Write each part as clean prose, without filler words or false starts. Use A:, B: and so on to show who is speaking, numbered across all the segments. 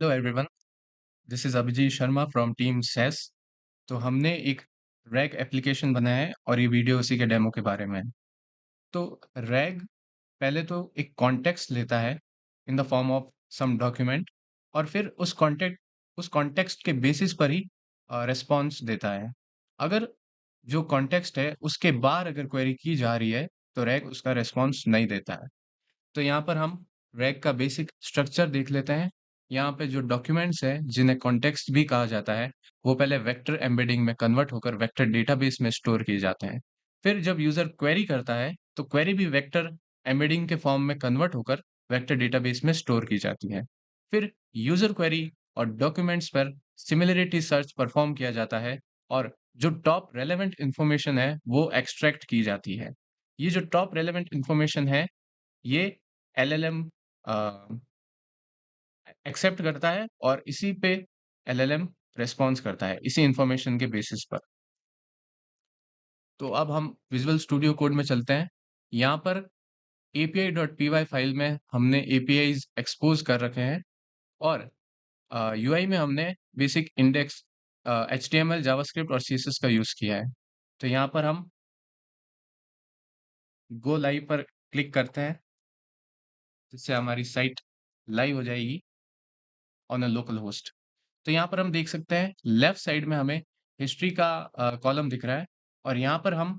A: Hello everyone, this is Abhijeet Sharma from team सेस। तो हमने एक रैग एप्लीकेशन बनाया है और ये वीडियो उसी के डेमो के बारे में है। तो रैग पहले तो एक कॉन्टेक्स्ट लेता है in the form of some document और फिर उस कॉन्टेक्स्ट के बेसिस पर ही रिस्पॉन्स देता है। अगर जो कॉन्टेक्स्ट है उसके बाहर अगर क्वेरी की जा रही है तो रैग उसका रिस्पॉन्स नहीं देता है। तो यहाँ पर हम रैग का बेसिक स्ट्रक्चर देख लेते हैं। यहाँ पे जो डॉक्यूमेंट्स हैं जिन्हें कॉन्टेक्स्ट भी कहा जाता है, वो पहले वेक्टर एम्बेडिंग में कन्वर्ट होकर वेक्टर डेटाबेस में स्टोर किए जाते हैं। फिर जब यूजर क्वेरी करता है तो क्वेरी भी वेक्टर एम्बेडिंग के फॉर्म में कन्वर्ट होकर वेक्टर डेटाबेस में स्टोर की जाती है। फिर यूजर क्वेरी और डॉक्यूमेंट्स पर सिमिलरिटी सर्च परफॉर्म किया जाता है और जो टॉप रेलेवेंट इंफॉर्मेशन है वो एक्सट्रैक्ट की जाती है। ये जो टॉप रेलेवेंट इंफॉर्मेशन है ये एलएलएम एक्सेप्ट करता है और इसी पे एलएलएम रिस्पॉन्स करता है, इसी इंफॉर्मेशन के बेसिस पर। तो अब हम विजुअल स्टूडियो कोड में चलते हैं। यहाँ पर API.py फाइल में हमने एपीआईज एक्सपोज कर रखे हैं और यूआई में हमने बेसिक इंडेक्स HTML, जावास्क्रिप्ट और CSS का यूज़ किया है। तो यहाँ पर हम गो लाइव पर क्लिक करते हैं, जिससे हमारी साइट लाइव हो जाएगी ऑन अ लोकल होस्ट। तो यहाँ पर हम देख सकते हैं लेफ्ट साइड में हमें हिस्ट्री का कॉलम दिख रहा है और यहाँ पर हम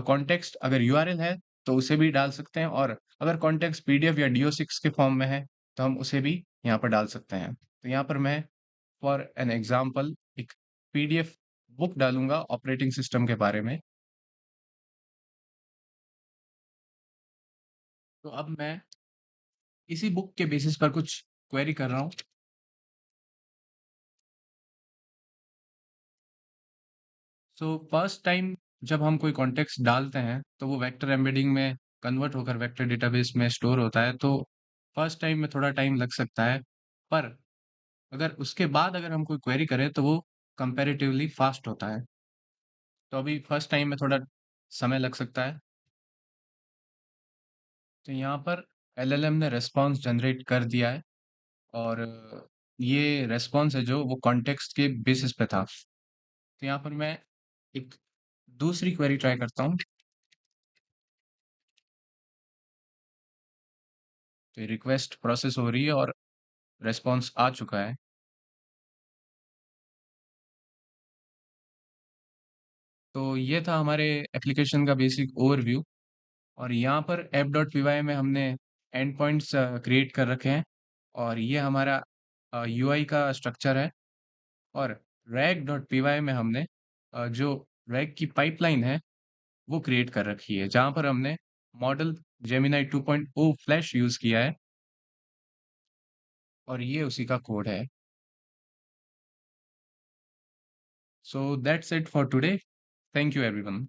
A: कॉन्टेक्स्ट अगर यूआरएल है तो उसे भी डाल सकते हैं और अगर कॉन्टेक्स्ट पीडीएफ या डीओ6 के फॉर्म में है तो हम उसे भी यहाँ पर डाल सकते हैं। तो यहाँ पर मैं फॉर एन एग्जांपल एक पीडीएफ बुक डालूंगा ऑपरेटिंग सिस्टम के बारे में। तो अब मैं इसी बुक के बेसिस पर कुछ क्वेरी कर रहा हूँ। सो फर्स्ट टाइम जब हम कोई कॉन्टेक्स्ट डालते हैं तो वो वेक्टर एम्बेडिंग में कन्वर्ट होकर वेक्टर डेटाबेस में स्टोर होता है, तो फर्स्ट टाइम में थोड़ा टाइम लग सकता है। पर अगर उसके बाद अगर हम कोई क्वेरी करें तो वो कंपैरेटिवली फास्ट होता है। तो अभी फर्स्ट टाइम में थोड़ा समय लग सकता है। तो यहाँ पर एलएलएम ने रेस्पॉन्स जनरेट कर दिया है और ये रेस्पॉन्स है जो वो कॉन्टेक्स्ट के बेसिस पे था। तो यहाँ पर मैं एक दूसरी क्वेरी ट्राई करता हूँ। तो रिक्वेस्ट प्रोसेस हो रही है और रिस्पॉन्स आ चुका है। तो ये था हमारे एप्लीकेशन का बेसिक ओवरव्यू और यहाँ पर app.py में हमने एंड पॉइंट्स क्रिएट कर रखे हैं और ये हमारा यूआई का स्ट्रक्चर है। और rag.py में हमने जो रैग की पाइपलाइन है वो क्रिएट कर रखी है, जहाँ पर हमने मॉडल जेमिनी 2.0 फ्लैश यूज़ किया है और ये उसी का कोड है। So that's it for today. Thank you everyone.